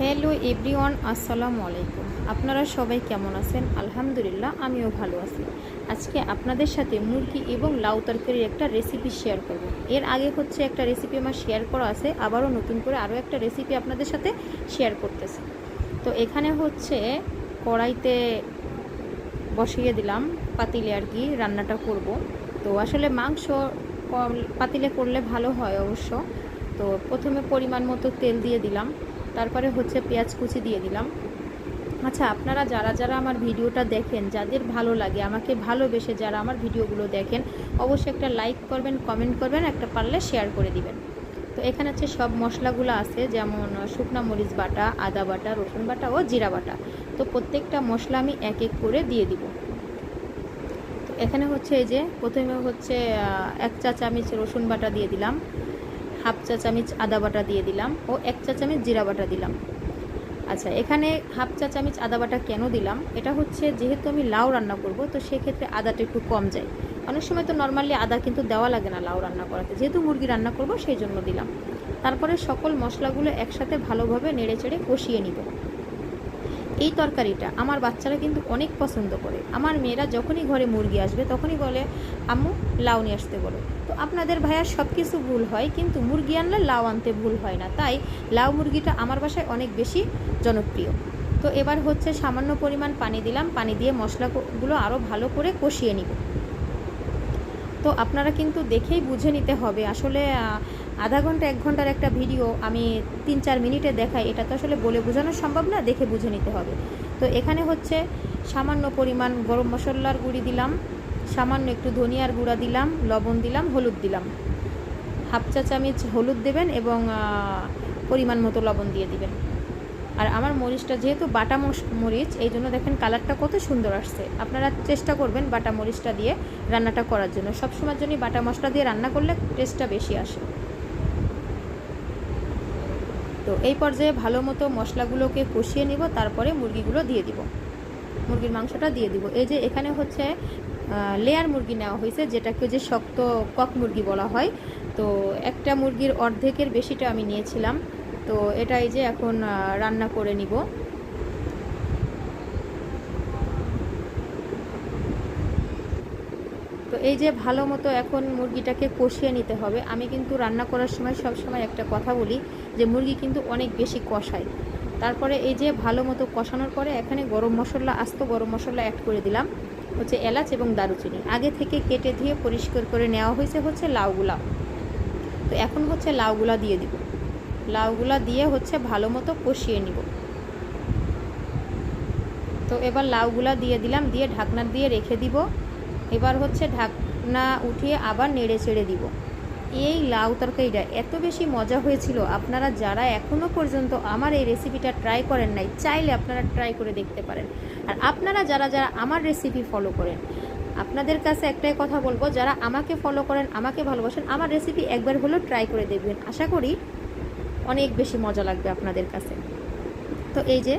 Hello everyone, আসসালামু আলাইকুম। আপনারা সবাই কেমন আছেন? আলহামদুলিল্লাহ, আমিও ভালো আছি। আজকে আপনাদের সাথে মুরগি এবং লাউ তরকারির একটা রেসিপি শেয়ার করব। এর আগে একটা রেসিপি আমার শেয়ার করা আছে, আবারও নতুন করে আরও একটা রেসিপি আপনাদের সাথে শেয়ার করতেছি। তো এখানে কড়াইতে বসিয়ে দিলাম পাতিলে আর কি রান্নাটা করব। তো আসলে মাংস পাতিলে করলে ভালো হয় অবশ্য। তো প্রথমে পরিমাণ মতো তেল দিয়ে দিলাম, তারপরে পেঁয়াজ কুচি দিয়ে দিলাম। আচ্ছা, আপনারা যারা যারা আমার ভিডিওটা দেখেন, যাদের ভালো লাগে, আমাকে ভালোবেসে যারা আমার ভিডিওগুলো দেখেন, অবশ্যই একটা লাইক করবেন, কমেন্ট করবেন, একটা পারলে শেয়ার করে দিবেন। তো এখানে সব মশলাগুলো আছে, যেমন শুকনো মরিচ বাটা, আদা বাটা, রসুন বাটা ও জিরা বাটা। তো প্রত্যেকটা মশলা আমি এক এক করে দিয়ে দিব। তো এখানে এই যে প্রথমে 1 চা চামচ রসুন বাটা দিয়ে দিলাম, হাফ চা চামচ আদা বাটা দিয়ে দিলাম ও 1 চা চামচ জিরা বাটা দিলাম। আচ্ছা, এখানে হাফ চা চামচ আদা বাটা কেন দিলাম? এটা যেহেতু আমি লাউ রান্না করব, তো সেক্ষেত্রে আদাটা একটু কম যায়। অনেক সময় তো নর্মালি আদা কিন্তু দেওয়া লাগে না লাউ রান্না করাতে, যেহেতু মুরগি রান্না করব সেই জন্য দিলাম। তারপরে সকল মশলাগুলো একসাথে ভালোভাবে নেড়েচেড়ে কষিয়ে নিব। এই তরকারিটা আমার বাচ্চারা কিন্তু অনেক পছন্দ করে। আমার মেয়েরা যখনই ঘরে মুরগি আসবে তখনই বলে, আম্মু লাউ নিয়ে আসতে বলো। তো আপনাদের ভাইয়ার সব কিছু ভুল হয়, কিন্তু মুরগি আনলে লাউ আনতে ভুল হয় না। তাই লাউ মুরগিটা আমার বাসায় অনেক বেশি জনপ্রিয়। তো এবার সামান্য পরিমাণ পানি দিলাম, পানি দিয়ে মশলাগুলো আরও ভালো করে কষিয়ে নিব। তো আপনারা কিন্তু দেখেই বুঝে নিতে হবে। আসলে আধা ঘন্টা 1 ঘন্টার একটা ভিডিও আমি 3-4 মিনিটে দেখাই, এটা তো আসলে বলে বোঝানো সম্ভব না, দেখে বুঝে নিতে হবে। তো এখানে সামান্য পরিমাণ গরম মশলার গুঁড়ি দিলাম, সামান্য একটু ধনিয়ার গুঁড়া দিলাম, লবণ দিলাম, হলুদ দিলাম। হাফ চা চামচ হলুদ দেবেন এবং পরিমাণ মতো লবণ দিয়ে দিবেন। আর আমার মরিচটা যেহেতু বাটা মরিচ, এই জন্য দেখেন কালারটা কত সুন্দর আসছে। আপনারা চেষ্টা করবেন বাটা মরিচটা দিয়ে রান্নাটা করার জন্য। সবসময়ের জন্যই বাটা মশলা দিয়ে রান্না করলে টেস্টটা বেশি আসে। তো এই পর্যায়ে ভালো মতো মশলাগুলোকে কষিয়ে নিব, তারপরে মুরগিগুলো দিয়ে দিব, মুরগির মাংসটা দিয়ে দিব। এই যে এখানে লেয়ার মুরগি নেওয়া হয়েছে, যেটাকে শক্ত কক মুরগি বলা হয়। তো একটা মুরগির অর্ধেকের বেশিটা আমি নিয়েছিলাম। তো এটা এই যে এখন রান্না করে নিব। তো এই যে ভালো মতো এখন মুরগিটাকে কষিয়ে নিতে হবে। আমি কিন্তু রান্না করার সময় সবসময় একটা কথা বলি যে মুরগি কিন্তু অনেক বেশি কষায়। তারপরে এই যে ভালো মতো কষানোর পরে এখানে আস্ত গরম মশলা অ্যাড করে দিলাম, এলাচ এবং দারুচিনি। আগে থেকে কেটে ধুয়ে পরিষ্কার করে নেওয়া হয়েছে লাউগুলা। তো এখন লাউগুলা দিয়ে দিব, লাউগুলা দিয়ে ভালো মতো কষিয়ে নিব। তো এবার লাউগুলা দিয়ে দিলাম, দিয়ে ঢাকনা দিয়ে রেখে দিব। এবার ঢাকনা উঠিয়ে আবার নেড়ে চেড়ে দিব। এই লাউ তরকারিটা এত বেশি মজা হয়েছিল, আপনারা যারা এখনও পর্যন্ত আমার এই রেসিপিটা ট্রাই করেন নাই, চাইলে আপনারা ট্রাই করে দেখতে পারেন। আর আপনারা যারা যারা আমার রেসিপি ফলো করেন, আপনাদের কাছে একটাই কথা বলবো, যারা আমাকে ফলো করেন, আমাকে ভালোবাসেন, আমার রেসিপি একবার হলেও ট্রাই করে দেখবেন। আশা করি অনেক বেশি মজা লাগবে আপনাদের কাছে। তো এই যে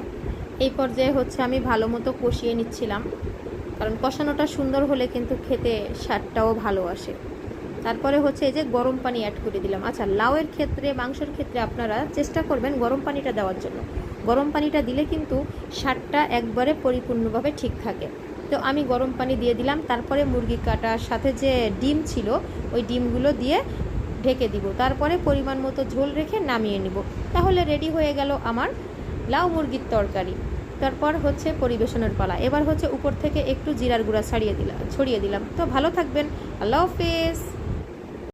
এই পর্যায়ে আমি ভালো মতো কষিয়ে নিচ্ছিলাম, কারণ কষানোটা সুন্দর হলে কিন্তু খেতে স্বাদটাও ভালো আসে। তারপরে এই যে গরম পানি অ্যাড করে দিলাম। আচ্ছা, লাউয়ের ক্ষেত্রে, মাংসের ক্ষেত্রে আপনারা চেষ্টা করবেন গরম পানিটা দেওয়ার জন্য। গরম পানিটা দিলে কিন্তু স্বাদটা একবারে পরিপূর্ণভাবে ঠিক থাকে। তো আমি গরম পানি দিয়ে দিলাম। তারপরে মুরগি কাটার সাথে যে ডিম ছিল, ওই ডিমগুলো দিয়ে ঢেকে দিব। তারপরে পরিমাণ মতো ঝোল রেখে নামিয়ে নিব। তাহলে রেডি হয়ে গেল আমার লাউ মুরগির তরকারি। তারপর পরিবেশনের পালা। এবার উপর থেকে একটু জিরার গুঁড়া ছড়িয়ে দিলাম। তো ভালো থাকবেন। আল্লাহ হাফেজ।